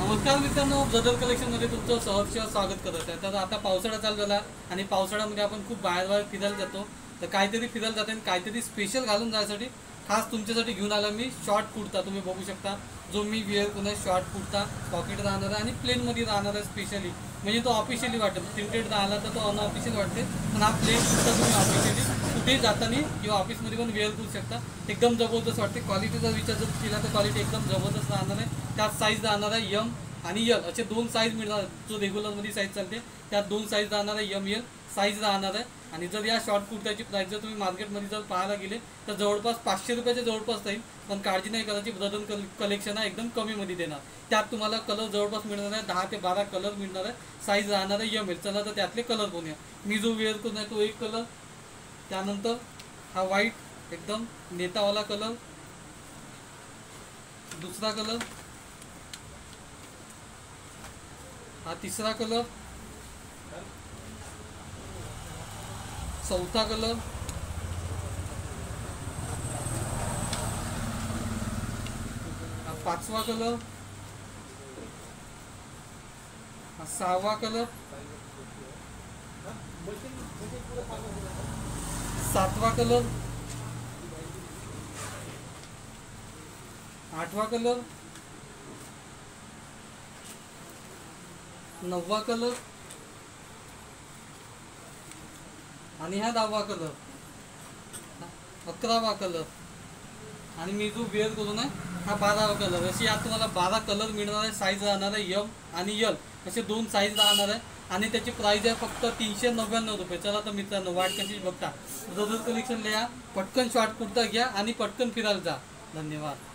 नमस्कार मित्रांनो, ब्रदर कलेक्शनमध्ये तुमचं सहर्ष स्वागत करत आहे। तर आता पावसाळा चालू झाला आणि पावसाळ्यामध्ये आपण खूप बाहेर फिरायला जातो। तर काहीतरी फिरायला जाते आणि काहीतरी स्पेशल घालून जाण्यासाठी खास तुमच्यासाठी घेऊन आला मी शॉर्ट कुर्ता। तुम्ही बघू शकता जो मी वेअर करून आहे, शॉर्ट कुर्ता पॉकेट राहणार आहे आणि प्लेनमध्ये राहणार आहे स्पेशली। म्हणजे तो ऑफिशियली वाटत, प्रिंटेड राहिला तर तो अनऑफिशियल वाटते, पण हा प्लेन कुर्ता तुम्ही ऑफिशियली कुठे जाताना किंवा ऑफिसमध्ये पण वेअर करू शकता। एकदम जबरदस्त वाटते। क्वालिटीचा विचार जर केला तर क्वालिटी एकदम जबरदस्त राहणार आहे। त्यात साईज राहणार आहे एम आणि एल असे दोन साईज मिळणार। जो रेग्युलरमध्ये साईज चालते त्यात दोन साईज राहणार आहे, एम एल साईज राहणार आहे। आणि जर या शॉर्ट कुर्त्याची प्राईस जर तुम्ही मार्केटमध्ये जर पाहायला गेले तर जवळपास 500 रुपयाच्या जवळपास जाईल। पण काळजी नाही करायची, ब्रदर कलेक्शन आहे एकदम कमीमध्ये देणार। त्यात तुम्हाला कलर जवळपास मिळणार आहे, 10 ते 12 कलर मिळणार आहे। साईज राहणार आहे एम एल। चला तर त्यातले कलर कोण आहे। मी जो वेअर करून आहे तो एक कलर, त्यानंतर हा व्हाईट एकदम नेतावाला कलर, दुसरा कलर, हा तिसरा कलर, चौथा कलर, हा पाचवा कलर, हा सहावा कलर, सातवा कलर, आठवा कलर, नववा कलर आणि हा 10वा कलर, 11वा कलर आणि मी जो वेअर करून आहे हा 12वा कलर। अशी यात तुम्हाला 12 कलर मिळणार आहे। साईज राहणार आहे एम आणि एल असे दोन साईज राहणार आहे आणि त्याची प्राइस आहे फक्त 399 रुपये। चला तर मित्रांनो, वाट कशी बघता, ब्रदर कलेक्शन लिहा, पटकन शॉर्ट कुर्ता घ्या आणि पटकन फिरायला जा। धन्यवाद।